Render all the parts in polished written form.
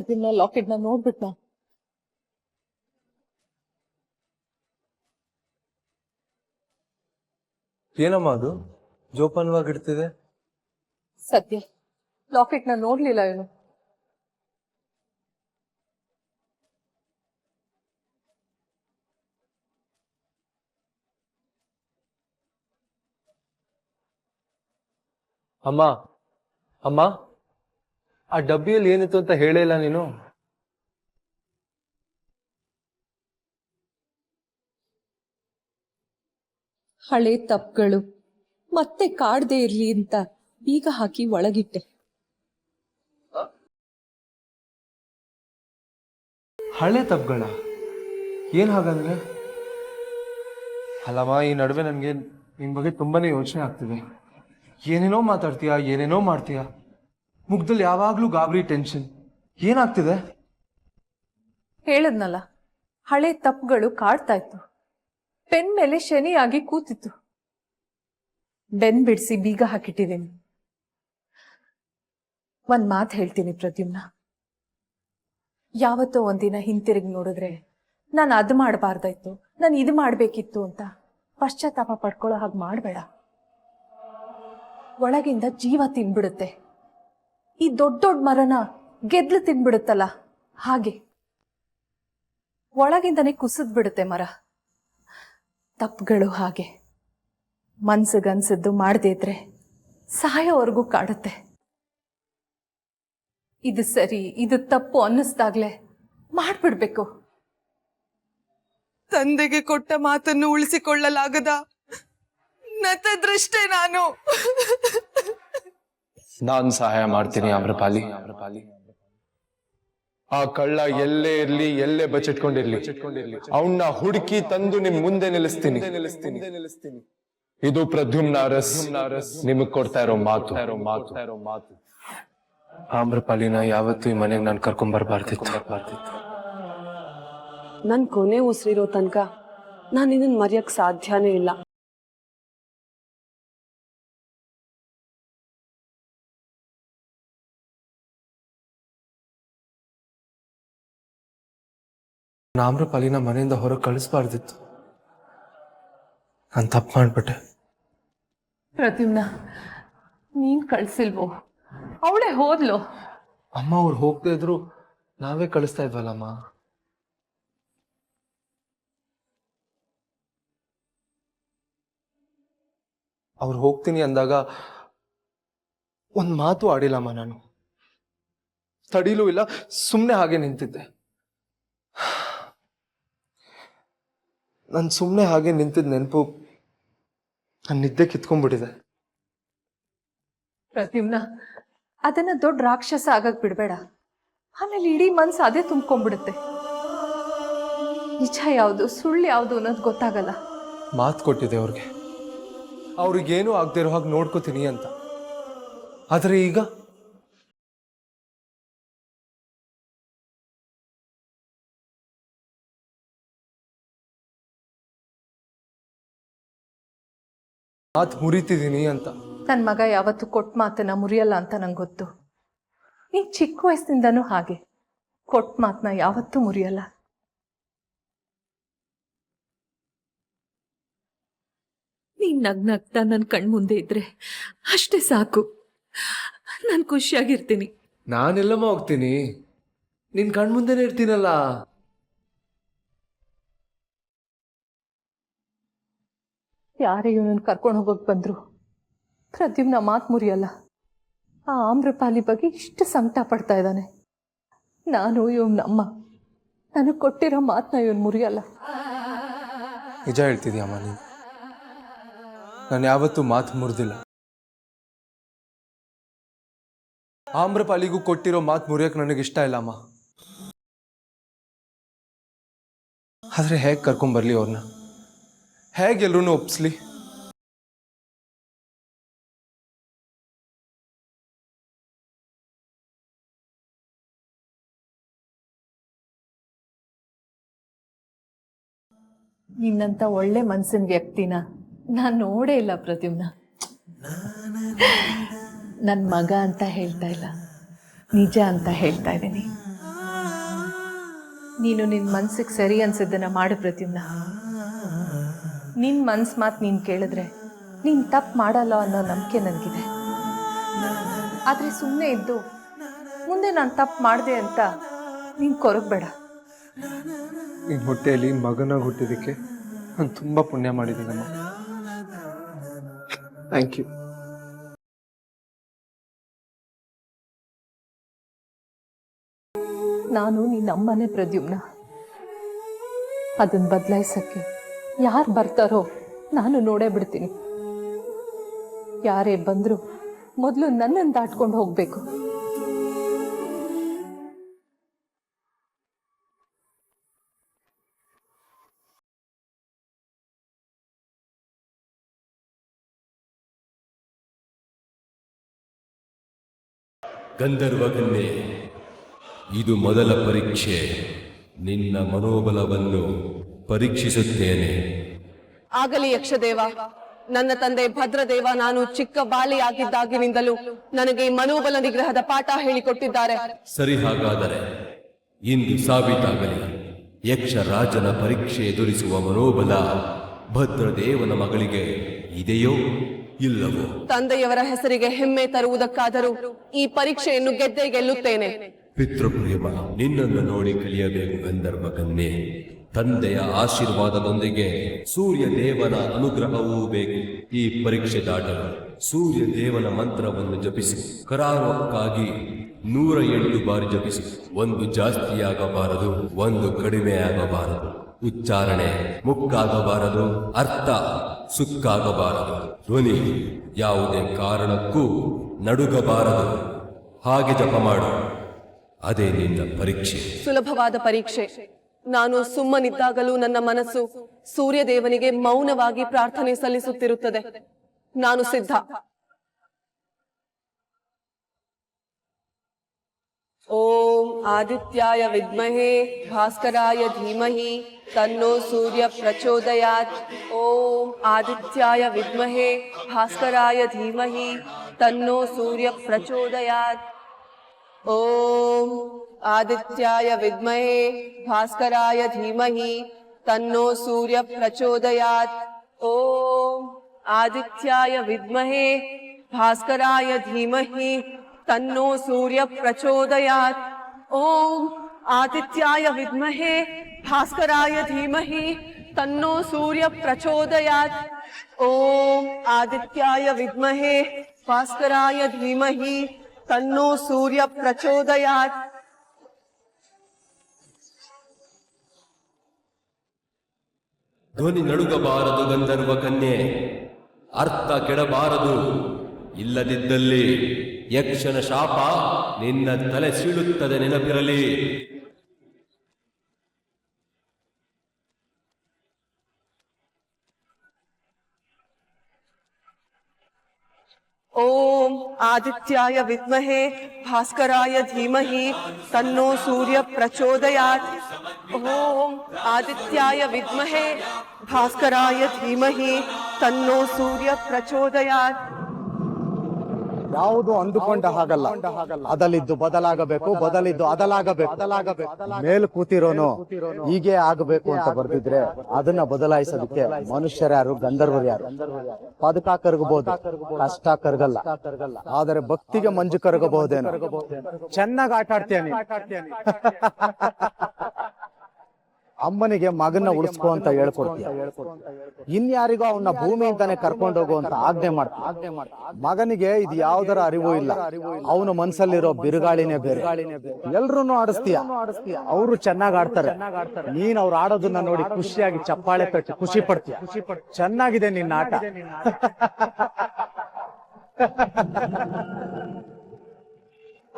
ಅದನ್ನ ಲಾಕೆಟ್ನ ನೋಡ್ಬಿಟ್ನಾ? ಏನಮ್ಮ ಅದು ಜೋಪಾನವಾಗಿಡ್ತಿದೆ? ಸದ್ಯ ಲಾಕೆಟ್ನ ನೋಡ್ಲಿಲ್ಲ ಇವನು. ಅಮ್ಮ ಅಮ್ಮ, ಆ ಡಬ್ಬಿಯಲ್ಲಿ ಏನಿತ್ತು ಅಂತ ಹೇಳಿಲ್ಲ ನೀನು? ಹಳೆ ತಪ್ಪುಗಳು ಮತ್ತೆ ಕಾಡದೆ ಇರ್ಲಿ ಅಂತ ಬೀಗ ಹಾಕಿ ಒಳಗಿಟ್ಟೆ. ಹಳೆ ತಪ್ಪುಗಳ? ಏನ್ ಹಾಗಂದ್ರೆ? ಅಲ್ಲಮ್ಮ, ಈ ನಡುವೆ ನನಗೆ ನಿನ್ ಬಗ್ಗೆ ತುಂಬಾನೇ ಯೋಚನೆ ಆಗ್ತಿದೆ. ಏನೇನೋ ಮಾತಾಡ್ತೀಯಾ, ಏನೇನೋ ಮಾಡ್ತೀಯಾ, ಮುಗ್ದಲ್ಲಿ ಯಾವಾಗ್ಲೂ ಗಾಬರಿ, ಟೆನ್ಷನ್. ಏನಾಗ್ತಿದೆ? ಹೇಳದ್ನಲ್ಲ, ಹಳೆ ತಪ್ಪುಗಳು ಕಾಡ್ತಾ ಇತ್ತು. ಪೆನ್ ಮೇಲೆ ಶನಿಯಾಗಿ ಕೂತಿತ್ತು. ಬೆನ್ ಬಿಡಿಸಿ ಬೀಗ ಹಾಕಿಟ್ಟಿದ್ದೀನಿ. ಒಂದ್ ಮಾತು ಹೇಳ್ತೀನಿ ಪ್ರದ್ಯುಮ್ನ, ಯಾವತ್ತೋ ಒಂದಿನ ಹಿಂತಿರುಗಿ ನೋಡಿದ್ರೆ ನಾನು ಅದು ಮಾಡಬಾರ್ದಾಯ್ತು, ನಾನು ಇದು ಮಾಡ್ಬೇಕಿತ್ತು ಅಂತ ಪಶ್ಚಾತ್ತಾಪ ಪಡ್ಕೊಳ್ಳೋ ಹಾಗೆ ಮಾಡಬೇಡ. ಒಳಗಿಂದ ಜೀವ ತಿನ್ಬಿಡುತ್ತೆ. ಈ ದೊಡ್ಡ ದೊಡ್ಡ ಮರನ ಗೆದ್ಲು ತಿನ್ಬಿಡುತ್ತಲ್ಲ ಹಾಗೆ ಒಳಗಿಂದನೇ ಕುಸಿದ್ ಬಿಡುತ್ತೆ ಮರ. ತಪ್ಪುಗಳು ಹಾಗೆ ಮನ್ಸಿಗನ್ಸದ್ದು ಮಾಡದೇ ಇದ್ರೆ ಸಾಯೋವರೆಗೂ ಕಾಡುತ್ತೆ. ಇದು ಸರಿ, ಇದು ತಪ್ಪು ಅನ್ನಿಸ್ದಾಗ್ಲೆ ಮಾಡ್ಬಿಡ್ಬೇಕು. ತಂದೆಗೆ ಕೊಟ್ಟ ಮಾತನ್ನು ಉಳಿಸಿಕೊಳ್ಳಲಾಗದ ನತದೃಷ್ಟೇ ನಾನು. ನಾನ್ ಸಹಾಯ ಮಾಡ್ತೀನಿ ಆಮ್ರಪಾಲಿ. ಆ ಕಳ್ಳ ಎಲ್ಲೇ ಇರ್ಲಿ, ಎಲ್ಲೇ ಬಚ್ಚಿಟ್ಕೊಂಡಿರ್ಲಿ, ಅವನ್ನ ಹುಡುಕಿ ತಂದು ನಿಮ್ ಮುಂದೆ ನಿಲ್ಲಿಸ್ತೀನಿ. ಇದು ಪ್ರದ್ಯುಮ್ನ ಅರಸ್ ನಿಮಗ್ ಕೊಡ್ತಾ ಇರೋ ಮಾತು. ಆಮ್ರಪಾಲಿನ ಯಾವತ್ತೂ ಈ ಮನೆಗೆ ನಾನು ಕರ್ಕೊಂಡ್ ಬರ್ಬಾರ್ದಿತ್ತು. ನನ್ ಕೊನೆ ಉಸಿರಿರೋ ತನಕ ನಾನು ನಿನ್ನ ಮರೆಯಕ್ ಸಾಧ್ಯನೇ ಇಲ್ಲ. ಆಮ್ರಪಾಲಿನ ಮನೆಯಿಂದ ಹೊರಗೆ ಕಳಿಸ್ಬಾರ್ದಿತ್ತು. ನಾನು ತಪ್ಪು ಮಾಡ್ಬಿಟ್ಟೆ. ಪ್ರದ್ಯುಮ್ನ, ನೀನ್ ಕಳ್ಸಿಲ್ವೋ? ಅವಳೇ ಹೋದ್ಲು. ಅಮ್ಮ ಅವ್ರು ಹೋಗದೆ ಇದ್ರು ನಾವೇ ಕಳಿಸ್ತಾ ಇದ್ವಲ್ಲಮ್ಮ. ಅವ್ರು ಹೋಗ್ತೀನಿ ಅಂದಾಗ ಒಂದ್ ಮಾತು ಆಡಿಲ್ಲಮ್ಮ. ನಾನು ತಡೀಲೂ ಇಲ್ಲ, ಸುಮ್ಮನೆ ಹಾಗೆ ನಿಂತಿದ್ದೆ. ನಾನು ಸುಮ್ಮನೆ ಹಾಗೆ ನಿಂತಿದ್ದ ನೆನಪು ನನ್ನ ನಿದ್ದೆ ಕಿತ್ಕೊಂಡ್ಬಿಟ್ಟಿದೆ. ಪ್ರದ್ಯುಮ್ನ, ಅದನ್ನ ದೊಡ್ಡ ರಾಕ್ಷಸ ಆಗಕ್ ಬಿಡ್ಬೇಡ. ಆಮೇಲೆ ಇಡೀ ಮನ್ಸು ಅದೇ ತುಂಬ್ಕೊಂಡ್ಬಿಡುತ್ತೆ. ನಿಜ ಯಾವುದು ಸುಳ್ಳು ಯಾವುದು ಅನ್ನೋದು ಗೊತ್ತಾಗಲ್ಲ. ಮಾತು ಕೊಟ್ಟಿದೆ ಅವ್ರಿಗೇನು ಆಗದೆ ಇರೋ ಹಾಗೆ ನೋಡ್ಕೋತೀನಿ ಅಂತ. ಆದ್ರೆ ಈಗ ಮಾತು ಮುರಿತಿದ್ದೀನಿ ಅಂತ. ನನ್ ಮಗ ಯಾವತ್ತು ಕೊಟ್ಟ ಮಾತನ್ನ ಮುರಿಯಲ್ಲ ಅಂತ ನಂಗೆ ಗೊತ್ತು. ನೀನ್ ಚಿಕ್ಕ ವಯಸ್ಸಿನಿಂದನೂ ಹಾಗೆ ಕೊಟ್ಟ ಮಾತನ್ನ ಯಾವತ್ತೂ ಮುರಿಯಲ್ಲ. ನೀನ್ ನಗ್ನಗ್ತಾ ನನ್ನ ಕಣ್ಮುಂದೆ ಇದ್ರೆ ಅಷ್ಟೇ ಸಾಕು, ನಾನು ಖುಷಿಯಾಗಿರ್ತೀನಿ. ನಾನೆಲ್ಲಮ್ಮ ಹೋಗ್ತೀನಿ, ನಿನ್ ಕಣ್ಮುಂದೆನೇ ಇರ್ತೀನಲ್ಲ. ಯಾರೇ ಇವನನ್ನು ಕರ್ಕೊಂಡು ಹೋಗೋಕೆ ಬಂದ್ರು ಪ್ರದ್ಯುಮ್ನ ಮಾತು ಮುರಿಯಲ್ಲ. ಆ ಆಮ್ರಪಾಲಿ ಬಗ್ಗೆ ಇಷ್ಟು ಸಂಕಟ ಪಡ್ತಾ ಇದ್ದಾನೆ. ನಾನು ಇವನಮ್ಮ, ನನಗೆ ಕೊಟ್ಟಿರೋ ಮಾತನ್ನ ಇವನು ಮುರಿಯಲ್ಲ. ನಿಜ ಹೇಳ್ತಿದ್ಯಮ್ಮ ನೀನು. ನಾನು ಯಾವತ್ತೂ ಮಾತು ಮುರಿದಿಲ್ಲ. ಆಮ್ರಪಾಲಿಗೂ ಕೊಟ್ಟಿರೋ ಮಾತು ಮುರಿಯಕ್ಕೆ ನನಗೆ ಇಷ್ಟ ಇಲ್ಲಮ್ಮ. ಆದ್ರೆ ಹೇಗೆ ಕರ್ಕೊಂಬರ್ಲಿ ಅವ್ರನ್ನ? ಹೇಗೆ ಎಲ್ರೂ ಒಪ್ಸ್ಲಿ? ನಿನ್ನಂತ ಒಳ್ಳೆ ಮನ್ಸಿನ ವ್ಯಕ್ತಿನ ನಾನು ನೋಡೇ ಇಲ್ಲ ಪ್ರದ್ಯುಮ್ನ. ನನ್ನ ಮಗ ಅಂತ ಹೇಳ್ತಾ ಇಲ್ಲ, ನಿಜ ಅಂತ ಹೇಳ್ತಾ ಇದ್ದೀನಿ. ನೀನು ನಿನ್ನ ಮನ್ಸಿಗೆ ಸರಿ ಅನ್ಸಿದ್ದನ್ನು ಮಾಡು ಪ್ರದ್ಯುಮ್ನ. ನಿನ್ನ ಮನ್ಸು ಮಾತು ನೀನು ಕೇಳಿದ್ರೆ ನೀನು ತಪ್ಪು ಮಾಡಲ್ಲ ಅನ್ನೋ ನಂಬಿಕೆ ನನಗಿದೆ. ಆದರೆ ಸುಮ್ಮನೆ ಇದ್ದು ಮುಂದೆ ನಾನು ತಪ್ಪು ಮಾಡಿದೆ ಅಂತ ನೀನು ಕೊರಗಬೇಡ. ನಿನ್ನ ಹೊಟ್ಟೆಯಲ್ಲಿ ಮಗನಾಗಿ ಹುಟ್ಟಿದ್ದಕ್ಕೆ ನಾನು ತುಂಬ ಪುಣ್ಯ ಮಾಡಿದ್ದೀನಮ್ಮ. Thank you. ನಾನು ನಿನ್ನ ಅಮ್ಮನೇ ಪ್ರದ್ಯುಮ್ನ. ಅದನ್ನು ಬದಲಾಯಿಸೋಕ್ಕೆ ಯಾರು ಬರ್ತಾರೋ ನಾನು ನೋಡೇ ಬಿಡ್ತೀನಿ. ಯಾರೇ ಬಂದರೂ ಮೊದಲು ನನ್ನನ್ನು ದಾಟ್ಕೊಂಡು ಹೋಗಬೇಕು. ಗಂಧರ್ವಕನ್ಯೆ, ಇದು ಮೊದಲ ಪರೀಕ್ಷೆ. ನಿನ್ನ ಮನೋಬಲವನ್ನು ಪರೀಕ್ಷಿಸುತ್ತೇನೆ. ಆಗಲಿ ಯಕ್ಷದೇವ. ನನ್ನ ತಂದೆ ಭದ್ರದೇವ ನಾನು ಚಿಕ್ಕ ಬಾಲಿಯಾಗಿದ್ದಾಗಿನಿಂದಲೂ ನನಗೆ ಈ ಮನೋಬಲ ನಿಗ್ರಹದ ಪಾಠ ಹೇಳಿಕೊಟ್ಟಿದ್ದಾರೆ. ಸರಿ, ಹಾಗಾದರೆ ಇಂದು ಸಾಬೀತಾಗಲಿ. ಯಕ್ಷರಾಜನ ಪರೀಕ್ಷೆ ಎದುರಿಸುವ ಮನೋಬಲ ಭದ್ರದೇವನ ಮಗಳಿಗೆ ಇದೆಯೋ ಇಲ್ಲವೋ? ತಂದೆಯವರ ಹೆಸರಿಗೆ ಹೆಮ್ಮೆ ತರುವುದಕ್ಕಾದರೂ ಈ ಪರೀಕ್ಷೆಯನ್ನು ಗೆದ್ದೇ ಗೆಲ್ಲುತ್ತೇನೆ. ಪಿತೃಪ್ರೇಮ, ನಿನ್ನನ್ನು ನೋಡಿ ಕಲಿಯಬೇಕು ಗಂಧರ್ವ ಕನ್ಯೆ. ತಂದೆಯ ಆಶೀರ್ವಾದದೊಂದಿಗೆ ಸೂರ್ಯ ದೇವನ ಅನುಗ್ರಹವೂ ಬೇಕು. ಈ ಪರೀಕ್ಷೆ ದಾಟಲು ಸೂರ್ಯ ದೇವನ ಮಂತ್ರವನ್ನು ಜಪಿಸಿ ಕರಾರುವಕ್ಕಾಗಿ 108 ಬಾರಿ ಜಪಿಸಿ. ಒಂದು ಜಾಸ್ತಿಯಾಗಬಾರದು, ಒಂದು ಕಡಿಮೆಯಾಗಬಾರದು. ಉಚ್ಚಾರಣೆ ಮುಕ್ಕಾಗಬಾರದು, ಅರ್ಥ ಸುಕ್ಕಾಗಬಾರದು. ಧ್ವನಿ ಯಾವುದೇ ಕಾರಣಕ್ಕೂ ನಡುಗಬಾರದು. ಹಾಗೆ ಜಪ ಮಾಡು. ಅದೇ ನಿನ್ನ ಪರೀಕ್ಷೆ. ಸುಲಭವಾದ ಪರೀಕ್ಷೆ. ನಾನು ಸುಮ್ಮನಿದ್ದಾಗಲೂ ನನ್ನ ಮನಸ್ಸು ಸೂರ್ಯದೇವನಿಗೆ ಮೌನವಾಗಿ ಪ್ರಾರ್ಥನೆ ಸಲ್ಲಿಸುತ್ತಿರುತ್ತದೆ. ನಾನು ಸಿದ್ಧ. ಓಂ ಆದಿತ್ಯಾಯ ವಿದ್ಮಹೇ ಭಾಸ್ಕರಾಯ ಧೀಮಹಿ ತನ್ನೋ ಸೂರ್ಯ ಪ್ರಚೋದಯಾತ್. ಓಂ ಆದಿತ್ಯಾಯ ವಿದ್ಮಹೇ ಭಾಸ್ಕರಾಯ ಧೀಮಹಿ ತನ್ನೋ ಸೂರ್ಯ ಪ್ರಚೋದಯಾತ್. ಓಂ ಆದಿತ್ಯಾಯ ವಿದ್ಮಹೇ ಭಾಸ್ಕರಾಯ ಧೀಮಹಿ ತನ್ನೋ ಸೂರ್ಯ ಪ್ರಚೋದಯಾತ್. ಓಂ ಆದಿತ್ಯಾಯ ವಿದ್ಮಹೇ ಭಾಸ್ಕರಾಯ ಧೀಮಹಿ ತನ್ನೋ ಸೂರ್ಯ ಪ್ರಚೋದಯಾತ್. ಓಂ ಆದಿತ್ಯಾಯ ವಿದ್ಮಹೇ ಭಾಸ್ಕರಾಯ ಧೀಮಹಿ ತನ್ನೋ ಸೂರ್ಯ ಪ್ರಚೋದಯಾತ್. ಓಂ ಆದಿತ್ಯಾಯ ವಿದ್ಮಹೇ ಭಾಸ್ಕರಾಯ ಧೀಮಹಿ ತನ್ನೋ ಸೂರ್ಯ ಪ್ರಚೋದಯಾತ್. ಧ್ವನಿ ನಡುಗಬಾರದು ಗಂಧರ್ವ ಕನ್ಯೆ, ಅರ್ಥ ಕೆಡಬಾರದು. ಇಲ್ಲದಿದ್ದಲ್ಲಿ ಯಕ್ಷನ ಶಾಪ ನಿನ್ನ ತಲೆ ಸೀಳುತ್ತದೆ, ನೆನಪಿರಲಿ. ಓಂ ಆದಿತ್ಯಾಯ ವಿದ್ಮಹೇ ಭಾಸ್ಕರಾಯ ಧೀಮಹಿ ತನ್ನೋ ಸೂರ್ಯ ಪ್ರಚೋದಯಾತ್. ಓಂ ಆದಿತ್ಯಾಯ ವಿದ್ಮಹೇ ಭಾಸ್ಕರಾಯ ಧೀಮಹಿ ತನ್ನೋ ಸೂರ್ಯ ಪ್ರಚೋದಯಾತ್. ಯಾವುದು ಅಂದುಕೊಂಡ ಹಾಗಲ್ಲ. ಅದಲಿದ್ದು ಬದಲಾಗಬೇಕು, ಬದಲಿದ್ದು ಅದಲಾಗಬೇಕು. ಮೇಲ್ ಕೂತಿರೋನು ಹೀಗೆ ಆಗಬೇಕು ಅಂತ ಬರ್ದಿದ್ರೆ ಅದನ್ನ ಬದಲಾಯಿಸೋದಕ್ಕೆ ಮನುಷ್ಯರ್ಯಾರು, ಗಂಧರ್ವರು ಯಾರು? ಪದಕ ಕರಗಬಹುದು, ಕಷ್ಟ ಕರಗಲ್ಲ. ಆದರೆ ಭಕ್ತಿಗೆ ಮಂಜು ಕರಗಬಹುದೇನೋ. ಚೆನ್ನಾಗಿ ಆಟ ಆಡ್ತೇನೆ. ಅಮ್ಮನಿಗೆ ಮಗನ್ನ ಉಳಿಸ್ಕೊ ಅಂತ ಹೇಳ್ಕೊಡ್ತೀಯ. ಇನ್ಯಾರಿಗೋ ಅವನ್ನ ಭೂಮಿಯಿಂದಾನೆ ಕರ್ಕೊಂಡು ಹೋಗುವಂತ ಆಜ್ಞೆ ಮಾಡ್ತೀಯ. ಮಗನಿಗೆ ಇದು ಯಾವ್ದರ ಅರಿವು ಇಲ್ಲ. ಅವನ ಮನ್ಸಲ್ಲಿರೋ ಬಿರುಗಾಳಿನೇ ಬೇರೆ. ಎಲ್ರೂ ಆಡಿಸ್ತೀಯ, ಅವರು ಚೆನ್ನಾಗಿ ಆಡ್ತಾರೆ. ನೀನ್ ಅವ್ರು ಆಡೋದನ್ನ ನೋಡಿ ಖುಷಿಯಾಗಿ ಚಪ್ಪಾಳೆ ತಟ್ಟಿ ಖುಷಿ ಪಡ್ತೀಯ. ಚೆನ್ನಾಗಿದೆ ನಿನ್ನ ಆಟ.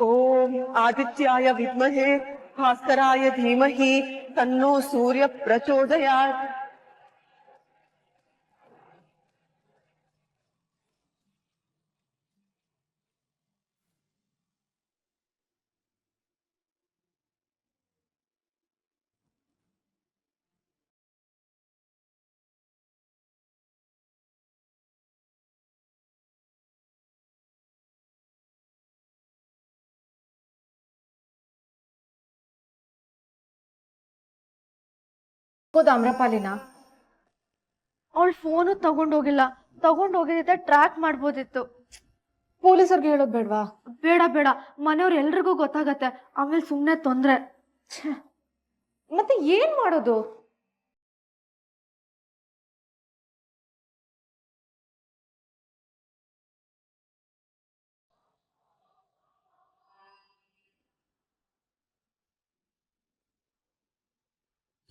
ಓಂ ಆದಿತ್ಯಾಯ ವಿದ್ಮಹೇ ಭಾಸ್ಕರಾಯ ಧೀಮಹಿ ತನ್ನೋ ಸೂರ್ಯ ಪ್ರಚೋದಯಾತ್. ಅಮ್ರಪಾಲಿನ ಅವಳ ಫೋನು ತಗೊಂಡೋಗಿದ್ದೆ ಟ್ರ್ಯಾಕ್ ಮಾಡ್ಬೋದಿತ್ತು. ಪೊಲೀಸರಿಗೆ ಹೇಳೋದು ಬೇಡವಾ? ಬೇಡ ಬೇಡ, ಮನೆಯವ್ರು ಎಲ್ರಿಗೂ ಗೊತ್ತಾಗತ್ತೆ, ಆಮೇಲೆ ಸುಮ್ಮನೆ ತೊಂದ್ರೆ. ಮತ್ತೆ ಏನ್ ಮಾಡೋದು?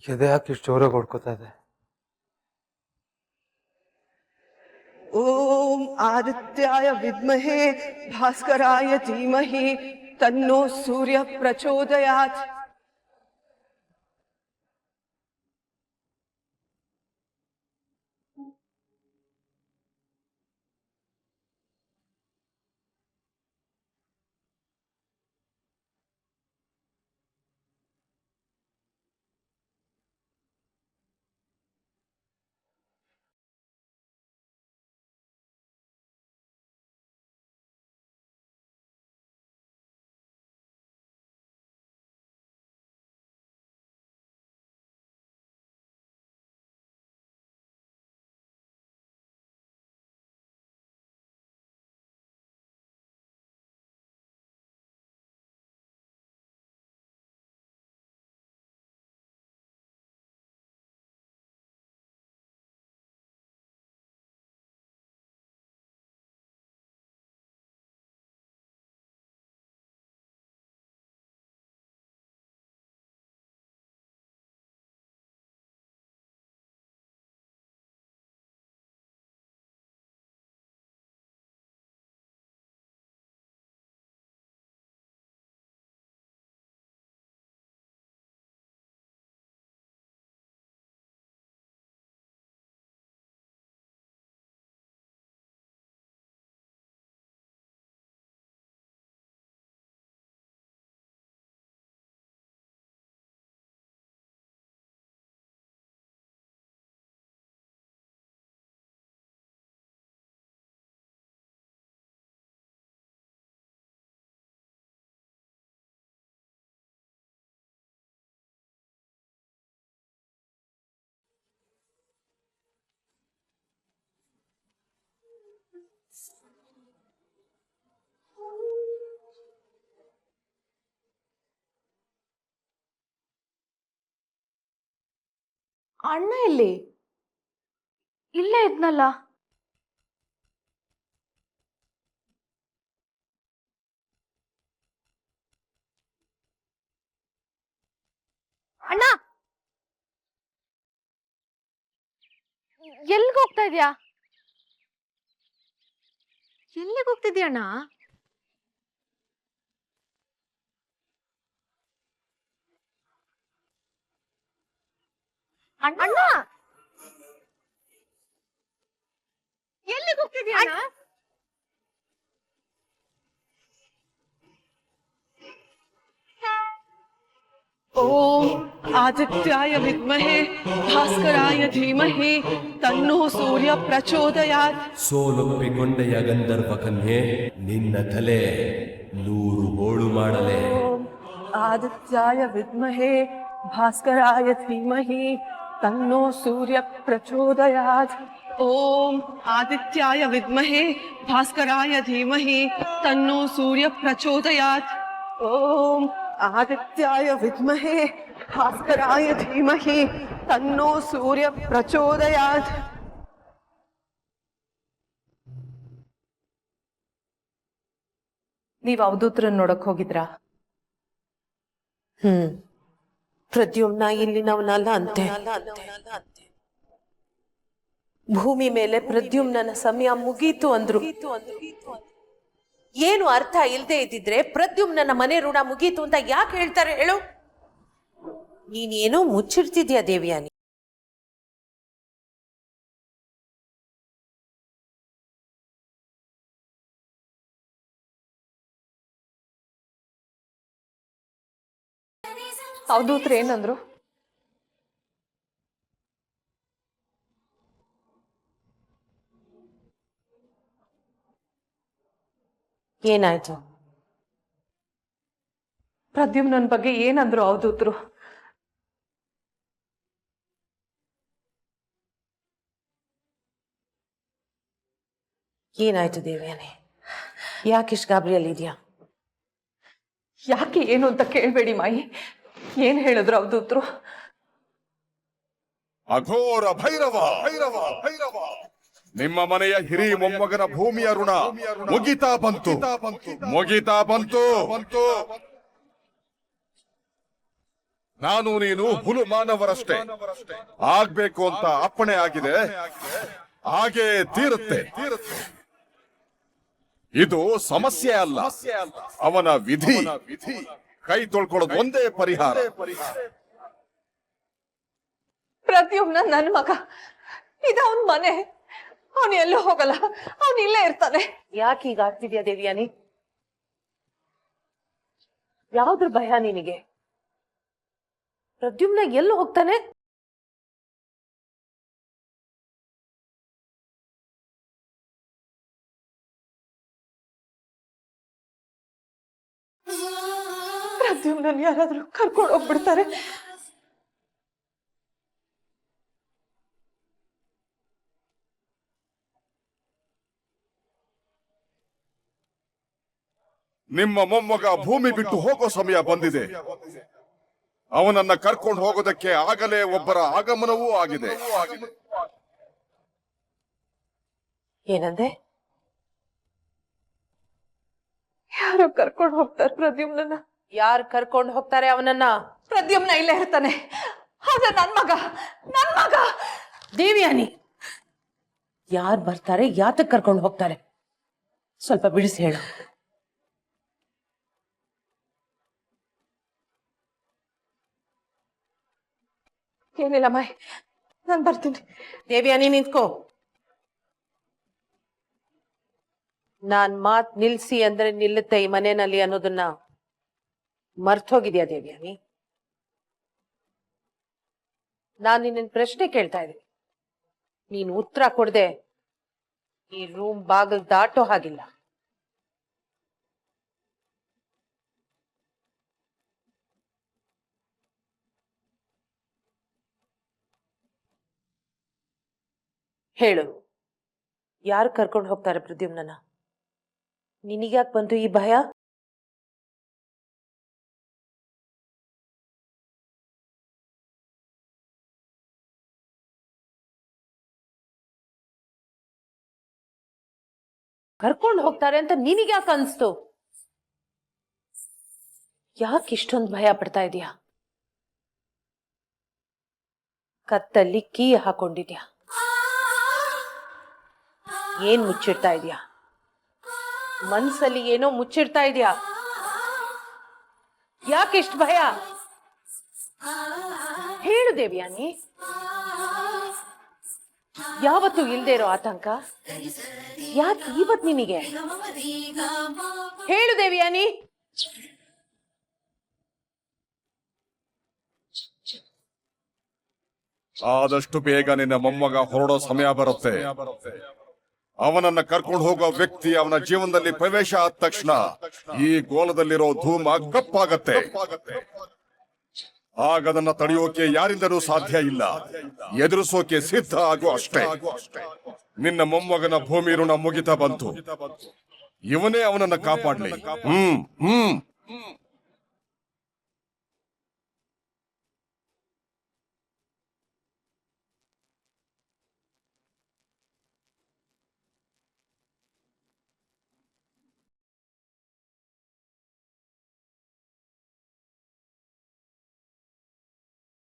ಎದೆ ಯಾಕೆ ಇಷ್ಟು ಜೋರಾಗಿ ಹೊಡ್ಕೋತಾ ಇದೆ? ಓಂ ಆದಿತ್ಯಾಯ ವಿದ್ಮಹೇ ಭಾಸ್ಕರಾಯ ಧೀಮಹಿ ತನ್ನೋ ಸೂರ್ಯ ಪ್ರಚೋದಯಾತ್. ಅಣ್ಣ ಎಲ್ಲಿ? ಇಲ್ಲೇ ಇದ್ನಲ್ಲ. ಅಣ್ಣ, ಎಲ್ಲಿಗೆ ಹೋಗ್ತಾ ಇದ್ಯಾ? ಎಲ್ಲಿಗೆ ಹೋಗ್ತಿದ್ಯಾ ಅಣ್ಣ? ಅಣ್ಣ, ಎಲ್ಲಿಗೆ ಹೋಗ್ತಿದ್ಯಾ ಅಣ್ಣ? ಓಂ ಆದಿತ್ಯಾಯ ವಿದ್ಮಹೇ ಭಾಸ್ಕರಾಯ ಧೀಮಹಿ ತನ್ನೋ ಸೂರ್ಯ ಪ್ರಚೋದಯಾತ್. ಸೋಲೊಪ್ಪಿಕೊಂಡೆಯ ಗಂಧರ್ವ ಕನ್ಯೆ, ನಿನ್ನ ತಲೆ 100 ಹೋಳು ಮಾಡಲೆ. ಆದಿತ್ಯಾಯ ವಿದ್ಮಹೇ ಭಾಸ್ಕರಾಯ ಧೀಮಹಿ ತನ್ನೋ ಸೂರ್ಯ ಪ್ರಚೋದಯಾತ್. ಓಂ ಆದಿತ್ಯಾಯ ವಿದ್ಮಹೇ ಭಾಸ್ಕರಾಯ ಧೀಮಹಿ ತನ್ನೋ ಸೂರ್ಯ ಪ್ರಚೋದಯಾತ್. ಓಂ ಆದಿತ್ಯಾಯ ವಿದ್ಮಹೇ ಭಾಸ್ಕರಾಯ ಧೀಮಹಿ ತನ್ನೋ ಸೂರ್ಯ ಪ್ರಚೋದಯಾತ್. ನೀವ್ ಅವಧೂತ್ರನ್ ನೋಡಕ್ ಹೋಗಿದ್ರಾ? ಪ್ರದ್ಯುಮ್ನ ಇಲ್ಲಿನವನಲ್ಲ ಅಂತೆ. ಭೂಮಿ ಮೇಲೆ ಪ್ರದ್ಯುಮ್ನ ಸಮಯ ಮುಗೀತು ಅಂದ್ರು. ಏನು ಅರ್ಥ ಇಲ್ಲದೆ ಇದ್ದಿದ್ರೆ ಪ್ರದ್ಯುಮ್ನ ಮನೆ ಋಣ ಮುಗೀತು ಅಂತ ಯಾಕೆ ಹೇಳ್ತಾರೆ ಹೇಳು? ನೀನೇನೋ ಮುಚ್ಚಿಡ್ತಿದ್ಯಾ ದೇವ್ಯಾನಿ. ಅವಧೂತ್ರ ಏನಂದ್ರು? ಏನಾಯ್ತು? ಪ್ರದ್ಯುಮ್ನನ್ ಬಗ್ಗೆ ಏನಂದ್ರು ಅವಧೂತ್ರು? ಏನಾಯ್ತು ದೇವ್ಯಾನಿ? ಯಾಕಿಷ್ಟು ಗಾಬರಿಯಲ್ಲಿದ್ಯಾ? ಯಾಕೆ ಏನು ಅಂತ ಕೇಳಬೇಡಿ ಮಾಯಿ. ಏನು ಹೇಳಿದ್ರು ಅವಧೂತರು? ಅಘೋರ ಭೈರವ ಭೈರವ ಭೈರವ ನಿಮ್ಮ ಮನೆಯ ಹಿರಿ ಮೊಮ್ಮಗನ ಭೂಮಿಯ ಋಣ ಮುಗಿತಾ ಬಂತು ಮುಗಿತಾ ಬಂತು. ನಾನು ನೀನು ಹುಲು ಮಾನವರಷ್ಟೇ. ಆಗ್ಬೇಕು ಅಂತ ಅಪ್ಪಣೆ ಆಗಿದೆ, ಹಾಗೇ ತೀರುತ್ತೆ. ಇದು ಸಮಸ್ಯೆ ಅಲ್ಲ, ಅವನ ವಿಧಿ. ಕೈ ತೊಳ್ಕೊಳ್ಳೋದು ಒಂದೇ ಪರಿಹಾರ. ಪ್ರದ್ಯುಮ್ನ ನನ್ನ ಮಗ, ಇದು ಅವನ ಮನೆ. ಅವನು ಎಲ್ಲೂ ಹೋಗಲ್ಲ, ಅವನು ಇಲ್ಲೇ ಇರ್ತಾನೆ. ಯಾಕೆ ಈಗ ಆಗ್ತಿದ್ಯಾ ದೇವ್ಯಾನಿ? ಯಾವ್ದ್ರ ಭಯ ನಿನಗೆ? ಪ್ರದ್ಯುಮ್ನ ಎಲ್ಲೂ ಹೋಗ್ತಾನೆ? ಪ್ರದ್ಯುಮ್ನ ಯಾರಾದ್ರೂ ಕರ್ಕೊಂಡು ಹೋಗ್ಬಿಡ್ತಾರೆ. ನಿಮ್ಮ ಮೊಮ್ಮಗ ಭೂಮಿ ಬಿಟ್ಟು ಹೋಗೋ ಸಮಯ ಬಂದಿದೆ. ಅವನನ್ನ ಕರ್ಕೊಂಡು ಹೋಗೋದಕ್ಕೆ ಆಗಲೇ ಒಬ್ಬರ ಆಗಮನವೂ ಆಗಿದೆ. ಏನಂದೆ? ಯಾರೋ ಕರ್ಕೊಂಡು ಹೋಗ್ತಾರೆ ಪ್ರದ್ಯುಮ್ನ. ಯಾರು ಕರ್ಕೊಂಡು ಹೋಗ್ತಾರೆ ಅವನನ್ನ? ಪ್ರದ್ಯುಮ್ನ ಇಲ್ಲೇ ಇರ್ತಾನೆ. ಹೌದಾ? ನನ್ ಮಗ. ದೇವ್ಯಾನಿ, ಯಾರು ಬರ್ತಾರೆ, ಯಾತಕ್ ಕರ್ಕೊಂಡು ಹೋಗ್ತಾರೆ? ಸ್ವಲ್ಪ ಬಿಡಿಸಿ ಹೇಳು. ಏನಿಲ್ಲ ಮಾಯ್, ನಾನು ಬರ್ತೀನಿ. ದೇವ್ಯಾನಿ ನಿಂತ್ಕೋ. ನಾನ್ ಮಾತ್ ನಿಲ್ಸಿ ಅಂದ್ರೆ ನಿಲ್ಲುತ್ತೆ ಈ ಮನೆಯಲ್ಲಿ ಅನ್ನೋದನ್ನ ಮರ್ತೋಗಿದ್ಯಾ ದೇವ್ಯಾನಿ? ನಾನ್ ನಿನ್ನ ಪ್ರಶ್ನೆ ಕೇಳ್ತಾ ಇದ್ದೀನಿ, ನೀನು ಉತ್ತರ ಕೊಡದೆ ಈ ರೂಮ್ ಬಾಗಿಲು ದಾಟೋ ಹಾಗಿಲ್ಲ. ಹೇಳು, ಯಾರು ಕರ್ಕೊಂಡು ಹೋಗ್ತಾರೆ ಪ್ರದ್ಯುಮ್ನನ್ನ? ನಿನಗ್ಯಾಕೆ ಬಂತು ಈ ಭಯ? ಕರ್ಕೊಂಡು ಹೋಗ್ತಾರೆ ಅಂತ ನಿನಗ್ಯಾಕೆ ಅನ್ಸ್ತು? ಯಾಕೆ ಇಷ್ಟೊಂದು ಭಯ ಪಡ್ತಾ ಇದೀಯಾ? ಕತ್ತಲ್ಲಿ ಕೀ ಹಾಕೊಂಡಿದ್ಯಾ? ಏನ್ ಮುಚ್ಚಿಡ್ತಾ ಇದೀಯಾ? ಮನ್ಸಲ್ಲಿ ಏನೋ ಮುಚ್ಚಿಡ್ತಾ ಇದೀಯಾ? ಯಾಕೆಷ್ಟು ಭಯ? ಹೇಳು ದೇವ್ಯಾನಿ. ಯಾವತ್ತೂ ಇಲ್ದೇ ಇರೋ ಆತಂಕ ಯಾಕೆ ಇವತ್ ನಿನಗೆ? ಹೇಳು ದೇವ್ಯಾನಿ. ಆದಷ್ಟು ಬೇಗ ನಿನ್ನ ಮೊಮ್ಮಗ ಹೊರಡೋ ಸಮಯ ಬರುತ್ತೆ. ಅವನನ್ನ ಕರ್ಕೊಂಡು ಹೋಗೋ ವ್ಯಕ್ತಿ ಅವನ ಜೀವನದಲ್ಲಿ ಪ್ರವೇಶ ಆದ ತಕ್ಷಣ ಈ ಗೋಲದಲ್ಲಿರೋ ಧೂಮ ಕಪ್ಪಾಗತ್ತೆ. ಆಗದನ್ನ ತಡೆಯೋಕೆ ಯಾರಿಂದಲೂ ಸಾಧ್ಯ ಇಲ್ಲ. ಎದುರಿಸೋಕೆ ಸಿದ್ಧ ಆಗೋ ಅಷ್ಟೇ. ನಿನ್ನ ಮೊಮ್ಮಗನ ಭೂಮಿ ಋಣ ಮುಗಿತಾ ಬಂತು. ಇವನೇ ಅವನನ್ನ ಕಾಪಾಡ್ಲಿ.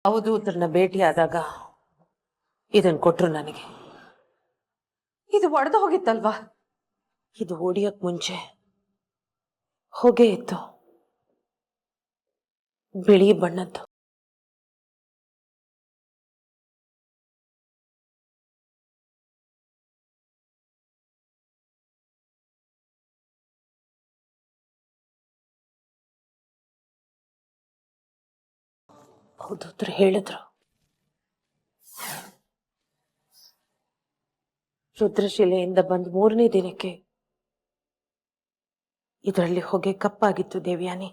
ಅವಧೂತರನ್ನ ಭೇಟಿಯಾದಾಗ ಇದನ್ ಕೊಟ್ರು ನನಗೆ. ಇದು ಒಡೆದು ಹೋಗಿತ್ತಲ್ವಾ? ಇದು ಒಡಿಯಕ್ ಮುಂಚೆ ಹೊಗೆ ಇತ್ತು, ಬಿಳಿ ಬಣ್ಣದ್ದು. ಅವಧೂತರು ಹೇಳಿದ್ರು, ರುದ್ರಶಿಲೆಯಿಂದ ಬಂದ 3ನೇ ದಿನಕ್ಕೆ ಇದರಲ್ಲಿ ಹೊಗೆ ಕಪ್ಪಾಗಿತ್ತು ದೇವ್ಯಾನಿ.